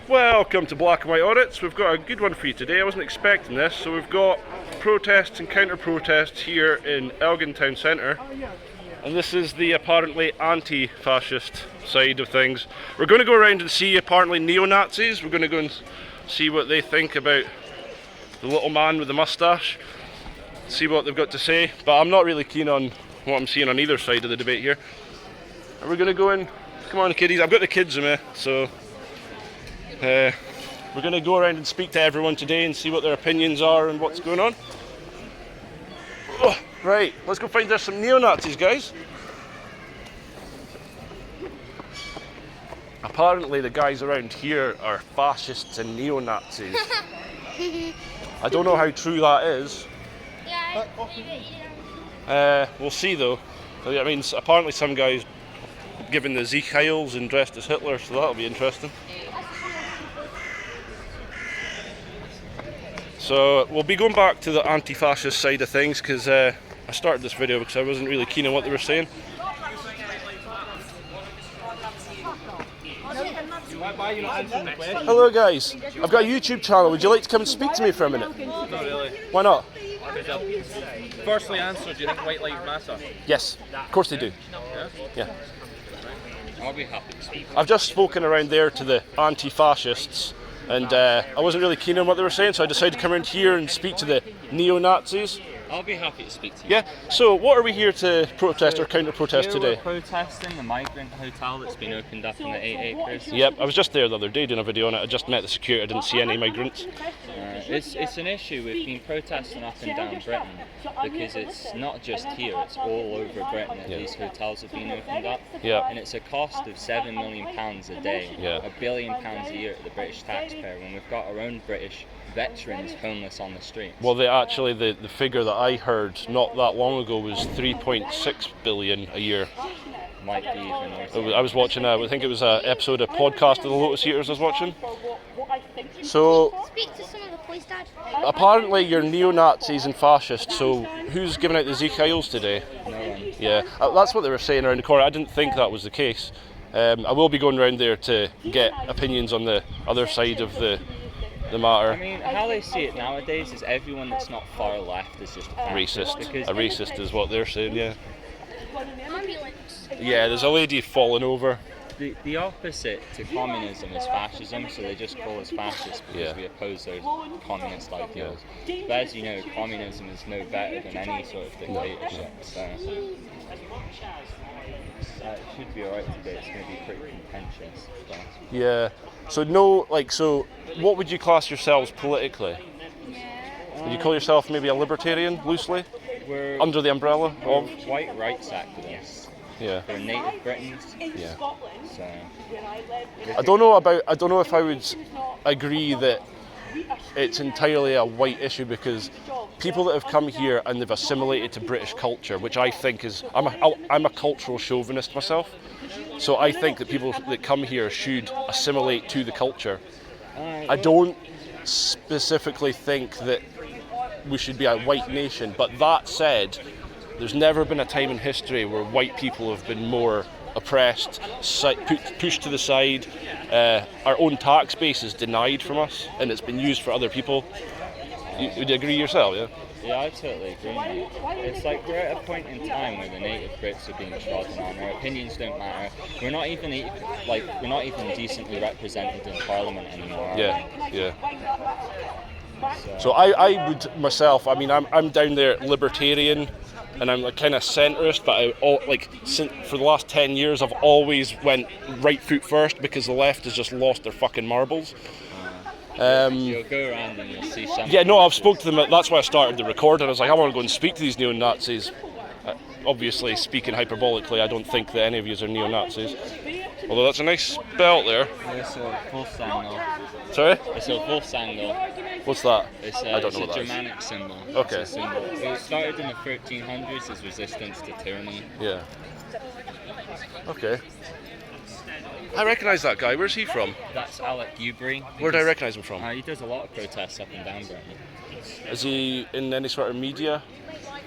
Welcome to Black and White Audits. We've got a good one for you today. I wasn't expecting this. So we've got protests and counter-protests here in Elgin Town Centre. And this is the apparently anti-fascist side of things. We're going to go around and see apparently neo-Nazis. We're going to go and see what they think about the little man with the moustache. See what they've got to say. But I'm not really keen on what I'm seeing on either side of the debate here. And we're going to go in. Come on, kiddies. I've got the kids with me, so we're going to go around and speak to everyone today and see what their opinions are and what's going on. Oh, right, let's go find there's some neo-Nazis, guys. Apparently the guys around here are fascists and neo-Nazis. I don't know how true that is. We'll see though. I mean, apparently some guys given the Zeke Heils and dressed as Hitler, so that'll be interesting. So we'll be going back to the anti-fascist side of things because I started this video because I wasn't really keen on what they were saying. Hello guys, I've got a YouTube channel. Would you like to come and speak to me for a minute? Not really. Why not? Firstly, answer, do you think white lives matter? Yes, of course they do. Yeah. I'll be happy to speak. I've just spoken around there to the anti-fascists and I wasn't really keen on what they were saying, so I decided to come around here and speak to the neo-Nazis. I'll be happy to speak to you. Yeah, so what are we here to protest or counter-protest today? We're protesting the migrant hotel that's been opened up in the 8 acres. Yep, I was just there the other day doing a video on it. I just met the security, I didn't see any migrants. It's an issue. We've been protesting up and down Britain because it's not just here, it's all over Britain that these hotels have been opened up. Yeah. And it's a cost of £7 million a day, £1 billion a year to the British taxpayer when we've got our own British veterans homeless on the streets. Well, the figure that I heard not that long ago was 3.6 billion a year. Might be even more. I was watching, I think it was an episode of Podcast of the Lotus Eaters I was watching. So, Speak to some of the police, Dad. apparently you're neo-Nazis and fascists, so who's giving out the Zeke Heils today? No one. Yeah, that's what they were saying around the corner. I didn't think that was the case. I will be going around there to get opinions on the other side of the matter. I mean, how they see it nowadays is everyone that's not far left is just a fascist. Racist. A racist is what they're saying, yeah. Ambulance. Yeah, there's a lady falling over. The opposite to communism is fascism, so they just call us fascists because we oppose those communist ideals. But as you know, communism is no better than any sort of dictatorship, so it should be alright today. It's going to be pretty contentious. But. Yeah. So so what would you class yourselves politically? Would you call yourself maybe a libertarian, loosely? We're Under the umbrella of? white rights activists. Yeah. We're native Britons. Yeah. So I don't know if I would agree that it's entirely a white issue because people that have come here and they've assimilated to British culture, which I think is, I'm a cultural chauvinist myself, so I think that people that come here should assimilate to the culture. I don't specifically think that we should be a white nation, but that said, there's never been a time in history where white people have been more oppressed, pushed to the side. Our own tax base is denied from us and it's been used for other people. Would you agree yourself, yeah? Yeah, I totally agree, mate. It's like we're at a point in time where the native Brits are being trodden on. Our opinions don't matter. We're not even decently represented in Parliament anymore. Yeah. So I would myself. I mean, I'm down there libertarian, and I'm kind of centrist. But for the last 10 years, I've always went right foot first because the left has just lost their fucking marbles. You'll go around and you'll see some. Yeah, no, I've spoke to them. That's why I started the recording. I was like, I want to go and speak to these neo-Nazis. Obviously, speaking hyperbolically, I don't think that any of you are neo-Nazis. Although that's a nice belt there. It's a Volksangel. Sorry? It's a Volksangel. What's that? I don't know it's what a that Germanic symbol. Okay. It's a symbol. It started in the 1300s as resistance to tyranny. Yeah. Okay. I recognise that guy. Where's he from? That's Alec Newbury. Where do I recognise him from? He does a lot of protests up and down Britain. Is he in any sort of media?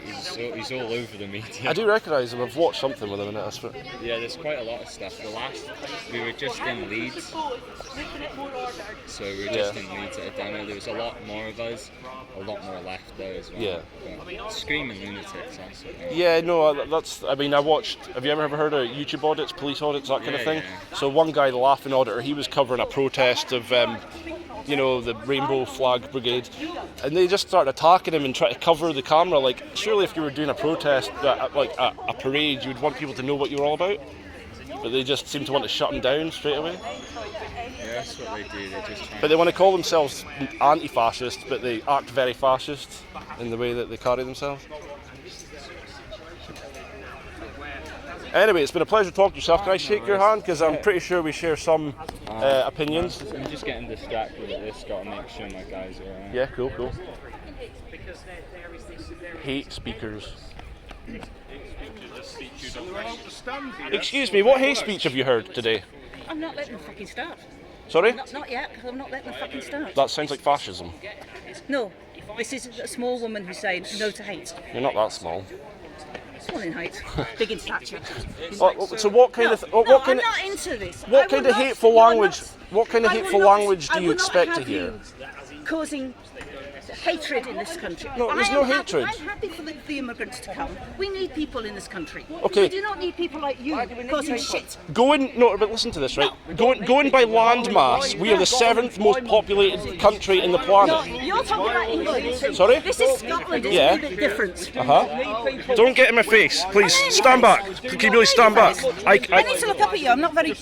He's all over the media. I do recognise him. I've watched something with him in it. Yeah, there's quite a lot of stuff. We were just in Leeds, so we were just in Leeds at a demo. There was a lot more of us, a lot more left though as well. Yeah. But screaming lunatics, that's it. Yeah, no, that's. I mean, I watched. Have you ever heard of YouTube audits, police audits, that kind of thing? Yeah. So one guy, the Laughing Auditor, he was covering a protest of, the Rainbow Flag Brigade, and they just started attacking him and trying to cover the camera. Like, surely if you were doing a protest, like a parade, you would want people to know what you were all about. But they just seem to want to shut him down straight away. Yeah, that's what they do. They just try. But they want to call themselves anti-fascist, but they act very fascist in the way that they carry themselves. Anyway, it's been a pleasure talking to yourself. Can I shake your hand? Because I'm pretty sure we share some opinions. I'm just getting distracted at this. Got to make sure my guys are alright. Yeah, cool. Hate speakers. Excuse me, what hate speech have you heard today? I'm not letting them fucking start. Sorry? Not yet, because I'm not letting them fucking start. That sounds like fascism. No, this is a small woman who's saying no to hate. You're not that small. Small in height, big in stature. So what kind of I'm not into this. What kind of hateful language? What kind of hateful language do you expect to hear? Causing hatred in this country. No, there's no hatred. I'm happy for the immigrants to come. We need people in this country. Okay. We do not need people like you causing shit. But listen to this, right? Going by land mass, we are the 7th most populated country in the planet. No, you're talking about England. Sorry? This is Scotland. It's Yeah. a bit different. Don't get in my face, please. Stand back. Can you really stand back? I need to look up at you. I'm not very.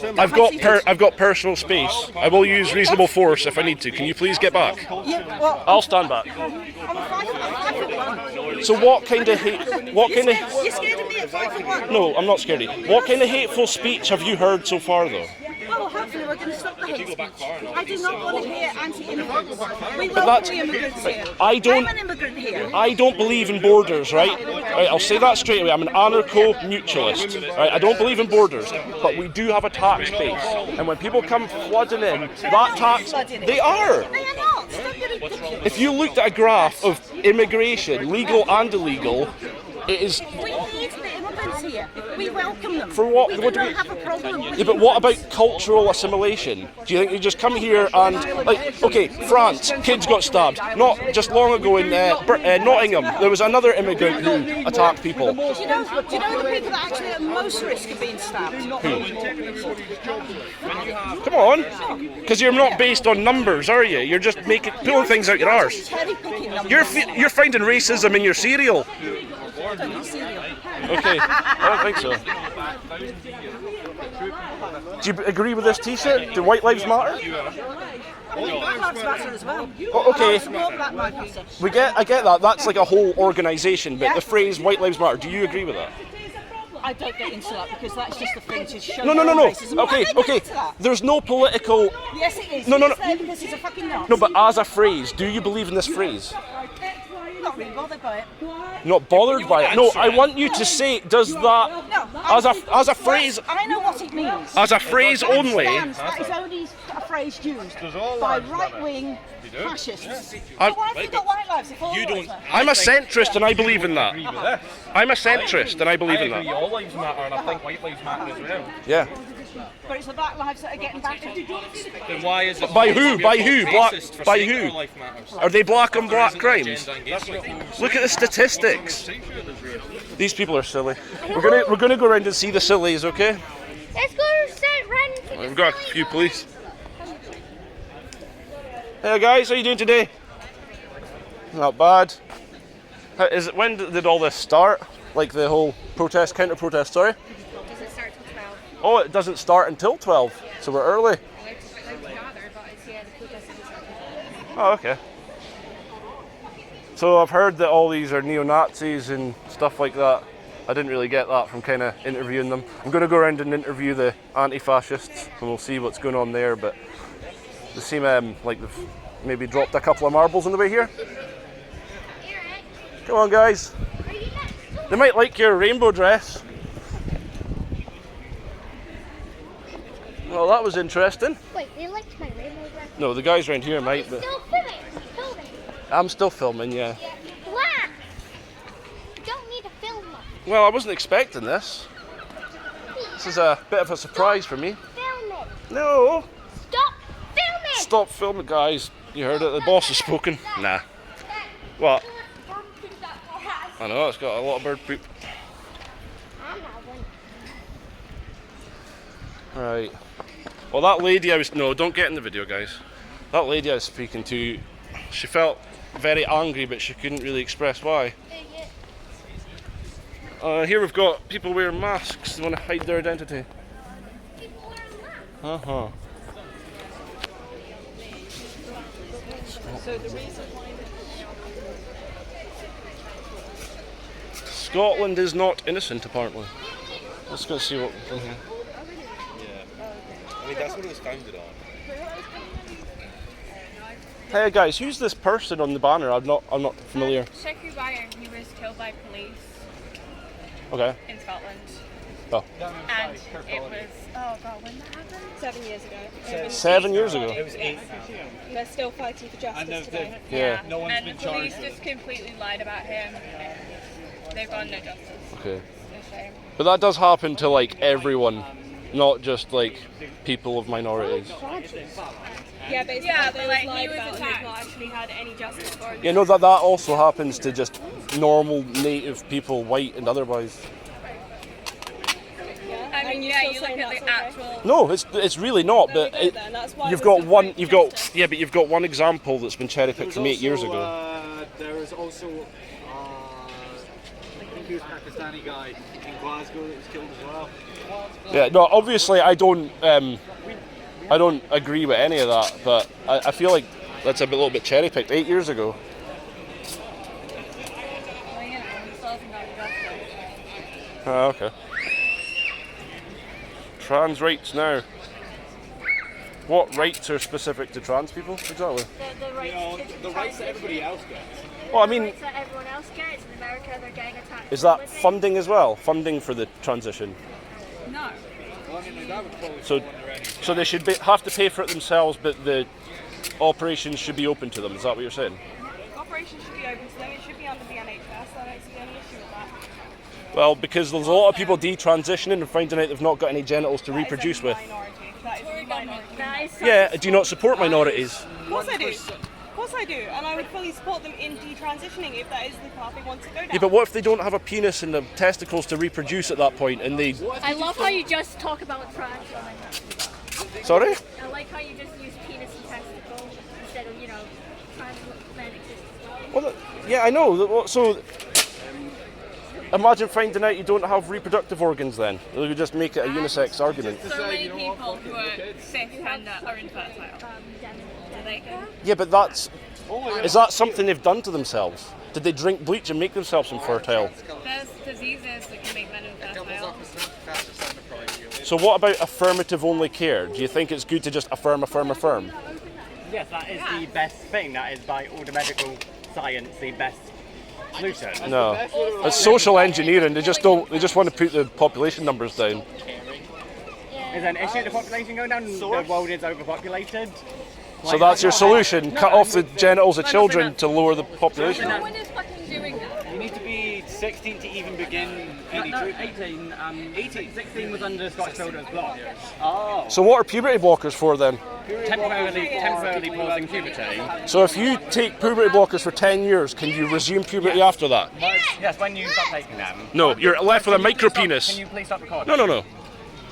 I've got personal space. I will use reasonable force if I need to. Can you please get back? Yeah, well, I'll stand back. I'm 5'1". So what kind of hate? What kind of? You're scared of me at 5'1". No, I'm not scared of you. What kind of hateful speech have you heard so far, though? Well, hopefully we're going to stop the hate speech. I do not want to hear anti-immigrants. We But welcome the immigrants here. I'm an immigrant here. I don't believe in borders, right? I'll say that straight away. I'm an anarcho-mutualist, right? I don't believe in borders, but we do have a tax base, and when people come flooding in, that tax, they are. They are not. Stop being ridiculous. If you looked at a graph of immigration, legal and illegal, it is. We need the immigrants here. We welcome them. For what? We What do do not we- have a problem with Yeah, but what about cultural assimilation? Do you think they just come here and, like, okay, France, kids got stabbed. Not just long ago in Nottingham, there was another immigrant who attacked people. Do you know the people that actually are at most risk of being stabbed? Come on, because you're not based on numbers, are you? You're just pulling things out your arse. Cherry-picking numbers. You're finding racism in your cereal. Don't eat cereal. Okay, I don't think so. Do you agree with this T-shirt? Do White Lives Matter? Black Lives Matter as well. Oh, okay. I support Black Lives Matter. I get that. That's like a whole organisation, but the phrase White Lives Matter, do you agree with that? I don't get into that because that's just a thing to show No. racism. Why Okay, do they get okay. into that? There's no political. Yes, it is. No. It's there because he's a fucking Nazi. No, but as a phrase, do you believe in this phrase? I'm not really bothered by it. Not bothered by it. No, I want you to say, does that No. as a phrase, I know what it means. as a phrase only? That is only a phrase used by right-wing fascists. I'm- So why have you got white lives if all lives matter? I'm a centrist and I believe in that. I'm a centrist and I believe in that. All lives matter, and I think white lives matter as well. Yeah. But it's the black lives that are getting battered. Then why is it? By who? By who? Black? racist for By saying who? our life matters? Are they black on black Isn't crimes? agenda engaged? Look at the statistics. These people are silly. We're gonna go around and see the sillies, okay? Let's go set run. We've got a few police. Hey guys, how you doing today? Not bad. When did all this start? Like the whole protest, counter-protest, sorry? Does it start till 12? Oh, it doesn't start until 12, so we're early. They're together, but it's the protest doesn't start till 12. Oh, okay. So I've heard that all these are neo-Nazis and stuff like that. I didn't really get that from kind of interviewing them. I'm going to go around and interview the anti-fascists and we'll see what's going on there, but they seem like they've maybe dropped a couple of marbles on the way here. Come on guys. They might like your rainbow dress. Well, that was interesting. Wait, they liked my rainbow dress. No, the guys around here might, but Still filming. I'm still filming, yeah. Black. Don't Well, I wasn't expecting this. This is a bit of a surprise for me. Film it. No! Stop filming. Stop filming, guys. You heard it, the boss has spoken. Nah. What? I know, it's got a lot of bird poop. Right. Well, that lady I was... No, don't get in the video, guys. That lady I was speaking to, she felt very angry, but she couldn't really express why. Here we've got people wearing masks. They want to hide their identity. Uh-huh. So the reason why Scotland is not innocent, apparently. Let's go see what... Yeah. I mean, that's what it was founded on. Hey guys, who's this person on the banner? I'm not familiar. Sheku Bayer, he was killed by police Okay. in Scotland. Oh. And it was, oh god, when that happened? 7 years ago. 7 years ago. It was 8. They're still fighting for justice today. Yeah. No one's And been the police charged. just completely lied about him. They've got no justice. Okay. It's a shame. But that does happen to like everyone, not just like people of minorities. Yeah, basically Yeah, they but like lied he was about and they've attacked. not actually had any justice for him. Yeah, no, that also happens to just normal native people, white and otherwise. I mean, And you're yeah, still you look saying at that's the okay? actual. No, it's really not. There But we go then, that's why you've we're got still one. fighting You've got justice. yeah, but you've got one example that's been cherry picked from 8 years ago. There was also, I think he was a Pakistani guy in Glasgow that was killed as well. Yeah, no, obviously I don't agree with any of that, but I feel like that's a little bit cherry picked. 8 years ago. Well, you know, he still hasn't got justice. Ah, okay. Trans rights now. What rights are specific to trans people exactly? The rights The rights that everybody else gets. Well, I mean, rights that everyone else gets. In America, they're getting attacked. is that funding as well? Funding for the transition? No. Well, I mean, that would probably So, fall under any. so they should have to pay for it themselves, but the operations should be open to them. Is that what you're saying? Operations should be open to them. It should be under the NHS. I don't see any issue with that. Well, because there's a lot of people detransitioning and finding out they've not got any genitals to reproduce with. That is a minority. Yeah, do you not support minorities? Of course I do. Of course I do. And I would fully support them in detransitioning if that is the path they want to go down. Yeah, but what if they don't have a penis and the testicles to reproduce at that point and they... I love how you just talk about trans women. Sorry? I like how you just use penis and testicle instead of, trans men exist as well. Well, yeah, I know. So, imagine finding out you don't have reproductive organs then. They would just make it a unisex argument. So many people who are cisgender are infertile. Do they? Yeah, but is that something they've done to themselves? Did they drink bleach and make themselves infertile? There's diseases that can make men infertile. So what about affirmative only care? Do you think it's good to just affirm? Yes, that is the best thing. That is, by all the medical science, the best solution. No, it's social engineering. They just want to put the population numbers down. Is there an issue with the population going down? The world is overpopulated. So that's your solution: cut off the genitals of children to lower the population. No one is fucking doing that. You need to be 16 to even begin any treatment. 18. 16 was under Scottish Children's Block. Oh. So what are puberty blockers for then? Temporarily pausing puberty. So if you take puberty blockers for 10 years, can you resume puberty after that? Yes, when you stop taking them. No, you're left with a micro Can penis. you please stop recording? No.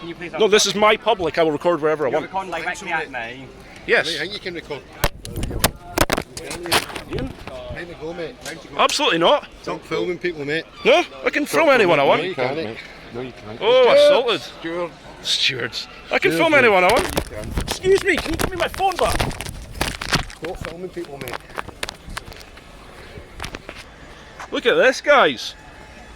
Can you please stop No, this is my public. I will record wherever I You're want. recording directly at me. Yes. I think you can record. Time to go, mate. Time to go. Absolutely not. Stop filming people, mate. No, I can film anyone I No, want. you can't, mate. No, you can't. Oh, assaulted. Stuart. Stewards. I can film anyone I want. Excuse me, can you give me my phone back? Stop filming people, mate. Look at this, guys.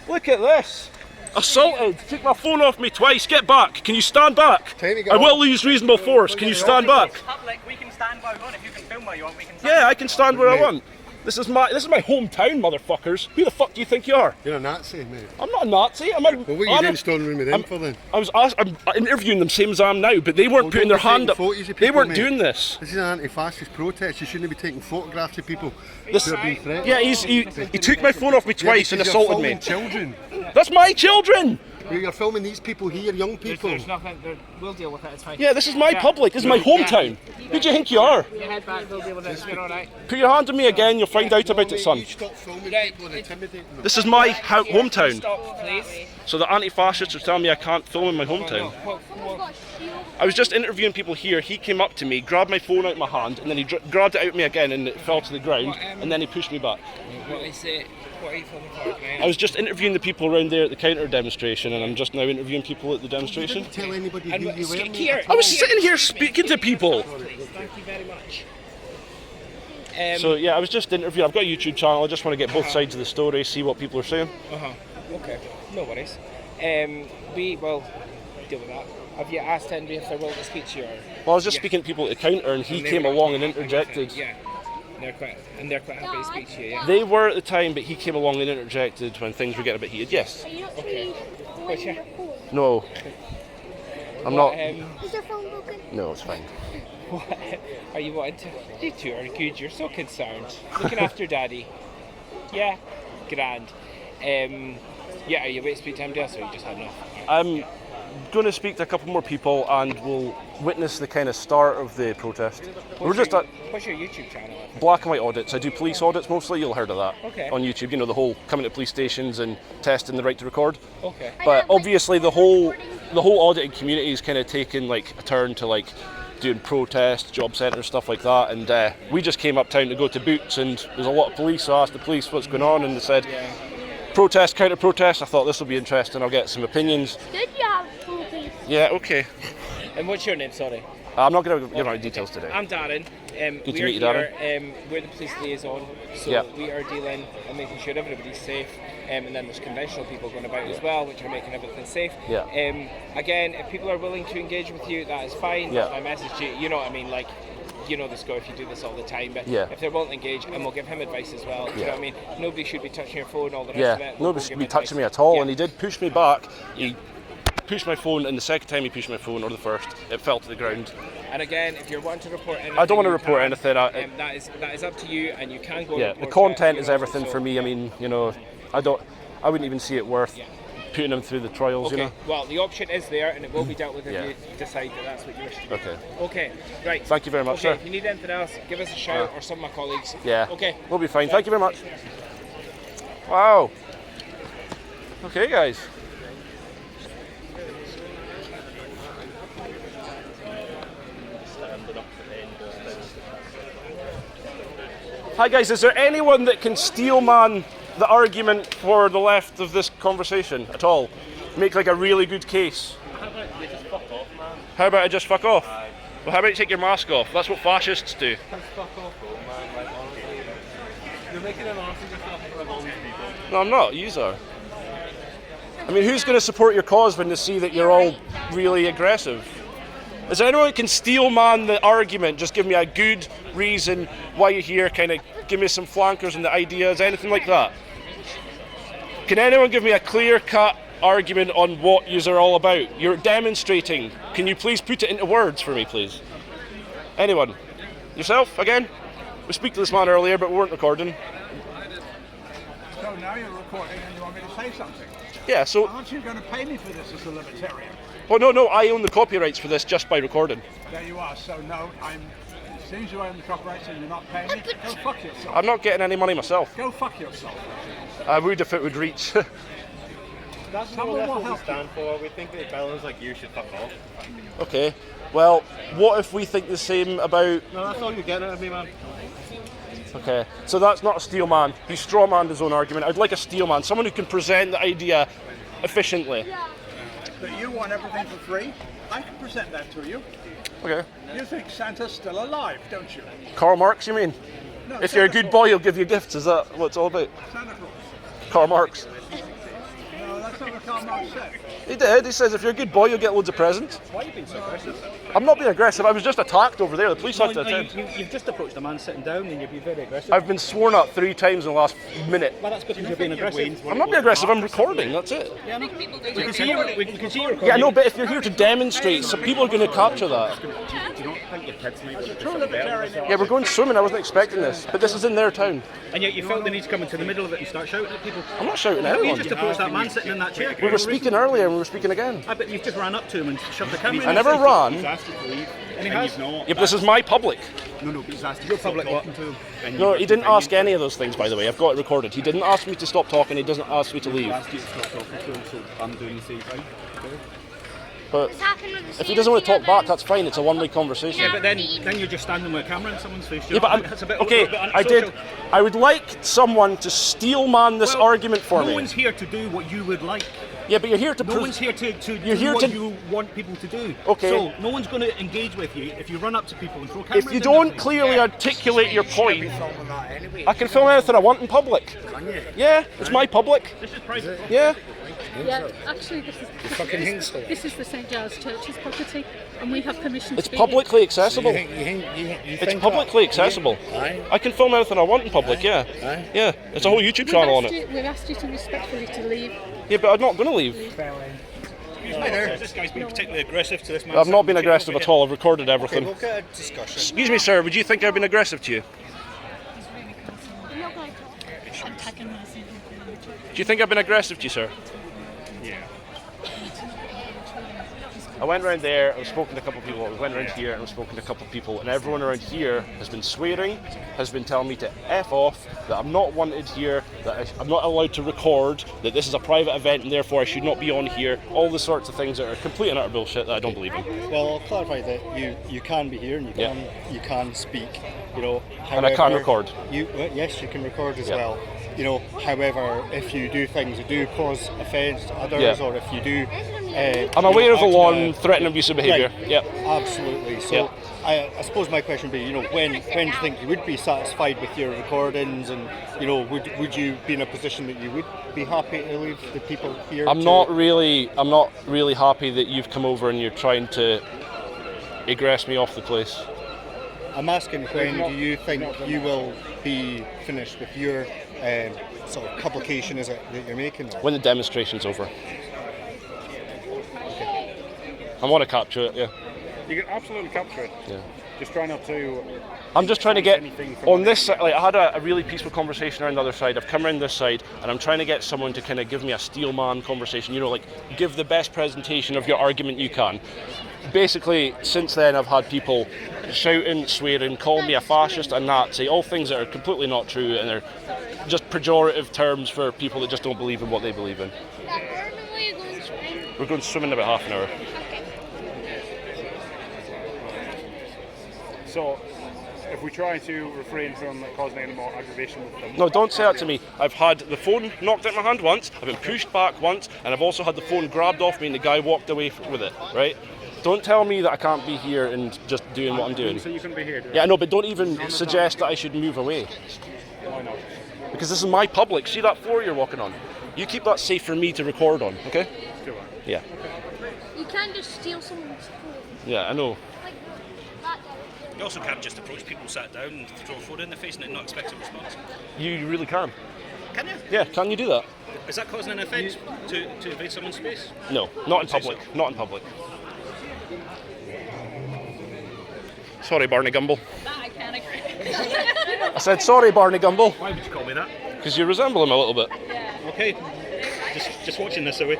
Look at this. Assaulted. Took my phone off me twice. Get back. Can you stand back? Time to get I will off. use reasonable force. Can you stand back? Public, we can stand where we want. If you can film where you want, we can stand. Yeah, I can stand where I want. This is my hometown, motherfuckers. Who the fuck do you think you are? You're a Nazi, mate. I'm not a Nazi. I'm Well, what are you doing storming room with them for then? I'm interviewing them same as I am now, but they weren't Well, putting don't their be hand up. taking photos of They people, weren't mate. doing this. This is an anti-fascist protest. You shouldn't be taking photographs of people This- who are being threatened. Yeah, he took my phone off me twice and Because you're assaulted me. filming children. That's my children! You're filming these people here, young people. There's nothing. We'll deal with it. It's fine. Yeah, this is my public. This is my hometown. Who do you think you are? You head back. We'll deal with it. You're all right. Put your hand on me again, you'll find out about it, son. You stop filming people and intimidating them. This is my hometown. Stop, please. So the anti-fascists are telling me I can't film in my hometown. I was just interviewing people here. He came up to me, grabbed my phone out of my hand, and then he grabbed it out of me again, and it fell to the ground, and then he pushed me back. What is it? What are you filming for? I was just interviewing the people around there at the counter demonstration, and I'm just now interviewing people at the demonstration. Tell anybody who you were. Here. I was sitting here speaking to people. Thank you very much. So yeah, I was just interviewing. I've got a YouTube channel. I just want to get both sides of the story, see what people are saying. Okay. No worries. We will deal with that. Have you asked anybody if they're willing to speak to you? Or? Well, I was just speaking to people at the counter, and he came along and interjected. Yeah. And they're quite happy to speak to you. Yeah. They were at the time, but he came along and interjected when things were getting a bit heated. Yes. Are you not Okay. What's your? No. I'm not. Is your phone broken? No, it's fine. What are you wanting to? You two are good. You're so concerned. Looking after Daddy. Yeah. Grand. Yeah. Are you waiting to speak to anybody else, or you just had enough? I'm going to speak to a couple more people, and we'll witness the kind of start of the protest. We're just at What's your YouTube channel? black and white audits. I do police audits mostly. You'll have heard of that Okay. on YouTube. You know, the whole coming to police stations and testing the right to record. Okay. But obviously the whole auditing community is kind of taking like a turn to like doing protests, job centres, stuff like that. And we just came uptown to go to Boots, and there's a lot of police. So I asked the police what's going on, and they said protest, counter protest. I thought this will be interesting. I'll get some opinions. Did you have full piece? Yeah, okay. And what's your name? Sorry. I'm not going to give out details today. I'm Darren. Good to We're meet you, here. Darren. We're the police liaison, so Yeah. we are dealing and making sure everybody's safe. And then there's conventional people going about as well, which are making everything safe. Yeah. Again, if people are willing to engage with you, that is fine. Yeah. My message to you, you know what I mean, like. You know the score if you do this all the time, but Yeah. if they're willing to engage, and we'll give him advice as well. Do you know what I mean? Nobody should be touching your phone, all the rest of Yeah, it. nobody should be touching me at all, and he did push me back. He pushed my phone, and the second time he pushed my phone, or the first, it fell to the ground. And again, if you're wanting to report anything, I don't want to you report can. anything. That is up to you, and you can go. Yeah, report the it, content you is know, everything so- for me. I mean, you know, I wouldn't even see it worth putting him through the trials, Okay. you know. Well, the option is there, and it will be dealt with if Yeah. you decide that that's what you wish to do. Okay. Okay. Right. Thank you very much, Okay. sir. If you need anything else, give us a shout, or some of my colleagues. Yeah. Okay. We'll be fine. Thank you very much. Wow. Okay, guys. Hi guys, is there anyone that can steelman the argument for the left of this conversation at all? Make like a really good case? How about you just fuck off, man? How about I just fuck off? Well, how about you take your mask off? That's what fascists do. Fuck off, man. Like, honestly, you're making an ass of yourself in front of all these people. No, I'm not. You are. I mean, who's going to support your cause when they see that you're all really aggressive? Is there anyone who can steelman the argument? Just give me a good reason why you're here, kind of give me some flankers and the ideas, anything like that. Can anyone give me a clear-cut argument on what yous are all about? You're demonstrating. Can you please put it into words for me, please? Anyone? Yourself, again? We spoke to this man earlier, but we weren't recording. So now you're recording and you want me to say something. Yeah, so... Aren't you going to pay me for this as a libertarian? Oh, no, I own the copyrights for this just by recording. There you are. So no, as soon as you own the copyrights and you're not paying me, go fuck yourself. I'm not getting any money myself. Go fuck yourself. I would if it would reach. That's Someone will what we help stand for. We think that fellas like you should fuck off. Okay, well, what if we think the same about... No, that's all you're getting out of me, man. Okay, so that's not a steel man. He strawmanned his own argument. I'd like a steel man, someone who can present the idea efficiently. That you want everything for free? I can present that to you. Okay. You think Santa's still alive, don't you? Karl Marx, you mean? No, If you're a Santa good Claus. boy, he'll give you gifts. Is that what it's all about? Santa Claus. Karl Marx. No, that's not what Karl Marx said. He did. He says if you're a good boy, you'll get loads of presents. Why are you being so aggressive? I'm not being aggressive. I was just attacked over there. The police had to attend. You've just approached a man sitting down and you've been very aggressive. I've been sworn at 3 times in the last minute. Well, that's because you're being aggressive. I'm not being aggressive. I'm recording. That's it. Yeah, no. We can see you recording. Yeah, I know, but if you're here to demonstrate, so people are going to capture that. Do you not think your kids might want to Yeah, we're going swimming. I wasn't expecting this, but this is in their town. And yet you felt the need to come into the middle of it and start shouting at people. I'm not shouting at You anyone. just approached that man sitting in that chair. We were speaking earlier and we were speaking again. I bet you've just ran up to him and shoved the camera in. I never ran. He's asked you to leave. And he has. Yeah, but this is my public. No, but he's asked you to stop talking to him. No, he didn't ask any of those things, by the way. I've got it recorded. He didn't ask me to stop talking. He doesn't ask me to leave. He asked you to stop talking to him, so I'm doing the same thing. But if he doesn't want to talk back, that's fine. It's a one-way conversation. Yeah, but then you're just standing with a camera in someone's face. Yeah, but That's a bit, okay, I did. I would like someone to steel man this argument for me. No one's here to do what you would like. Yeah, but you're here to. No one's here to do what you want people to do. Okay. So no one's going to engage with you if you run up to people and throw cameras. If you don't clearly articulate your point, I can film anything I want in public. Can you? Yeah, it's my public. This is private. Yeah. Yeah, actually, this is the St Giles Church's property, and we have permission. It's to be publicly accessible. You It's publicly accessible. I can film anything I want in public. Yeah. Yeah. It's a whole YouTube channel on it. We've asked you to respectfully to leave. Yeah, but I'm not going to leave. This guy's been particularly aggressive to this man. I've not been aggressive at all. I've recorded everything. We'll get a discussion. Excuse me, sir. Would you think I've been aggressive to you? Do you think I've been aggressive to you, sir? Yeah. I went around there, I've spoken to a couple of people, I went around here and I've spoken to a couple of people, and everyone around here has been swearing, has been telling me to F off, that I'm not wanted here, that I'm not allowed to record, that this is a private event and therefore I should not be on here, all the sorts of things that are complete and utter bullshit that I don't believe in. Well, I'll clarify that you can be here and you can speak, you know. However, And I can record. Yes, you can record as well. You know, however, if you do things that do cause offence to others, or if you do, I'm aware of the law and threatening abusive behaviour. Right. Yep. Absolutely. So, I suppose my question would be, you know, when do you think you would be satisfied with your recordings, and you know, would you be in a position that you would be happy to leave the people here? I'm not really happy that you've come over and you're trying to egress me off the place. I'm asking, when do you think you will be finished with your sort of publication, is it, that you're making? When the demonstration's over. I want to capture it, yeah. You can absolutely capture it. Yeah. Just try not to. I'm just trying to get on this side. Like, I had a really peaceful conversation around the other side. I've come around this side, and I'm trying to get someone to kind of give me a steel man conversation. You know, like, give the best presentation of your argument you can. Basically, since then, I've had people shouting, swearing, calling me a fascist, a Nazi, all things that are completely not true, and they're just pejorative terms for people that just don't believe in what they believe in. We're going swimming in about half an hour. So, if we try to refrain from causing any more aggravation with them. No, don't say that to me. I've had the phone knocked out of my hand once, I've been pushed back once, and I've also had the phone grabbed off me and the guy walked away with it, right? Don't tell me that I can't be here and just doing what I'm doing. So you can be here. Yeah, I know, but don't even suggest that I should move away. Why not? Because this is my public. See that floor you're walking on? You keep that safe for me to record on, okay? Do I? Yeah. You can't just steal someone's phone. Yeah, I know. Like that guy. You also can't just approach people sat down and throw a phone in their face and not expect a response. You really can. Can you? Yeah, can you do that? Is that causing an offence to invade someone's space? No, not in public. Not in public. Sorry, Barney Gumble. That I can agree. I said sorry, Barney Gumble. Why would you call me that? Because you resemble him a little bit. Okay. Just watching this, are we?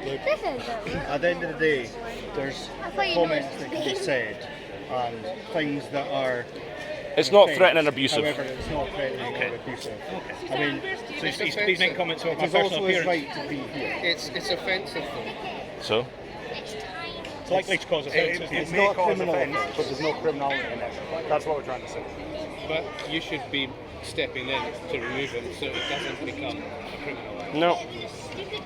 Look, at the end of the day, there's comments that can be said and things that are. It's not threatening and abusive. However, it's not threatening or abusive. Okay. I mean, so he's making comments about my it's personal also his appearance. right to be here. It's offensive though. So? It's likely to cause offence. It's not criminal offence, but there's no criminality in it. That's what we're trying to say. But you should be stepping in to remove him so it doesn't become a criminal. No.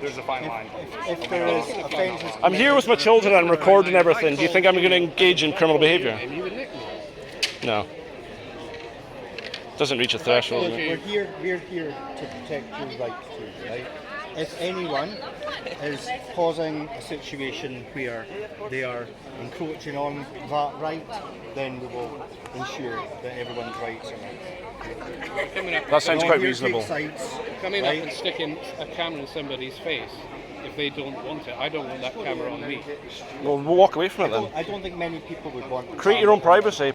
There's a fine line. If there is offences, I'm here with my children and I'm recording everything. Do you think I'm going to engage in criminal behaviour? No. Doesn't reach a threshold. we're here to protect your rights too, right? if anyone is causing a situation where they are encroaching on that right, then we will ensure that everyone's rights are met. That sounds quite reasonable. Coming up and sticking a camera in somebody's face, if they don't want it, I don't want that camera on me. Well, we'll walk away from it then. I don't think many people would want. Create your own privacy.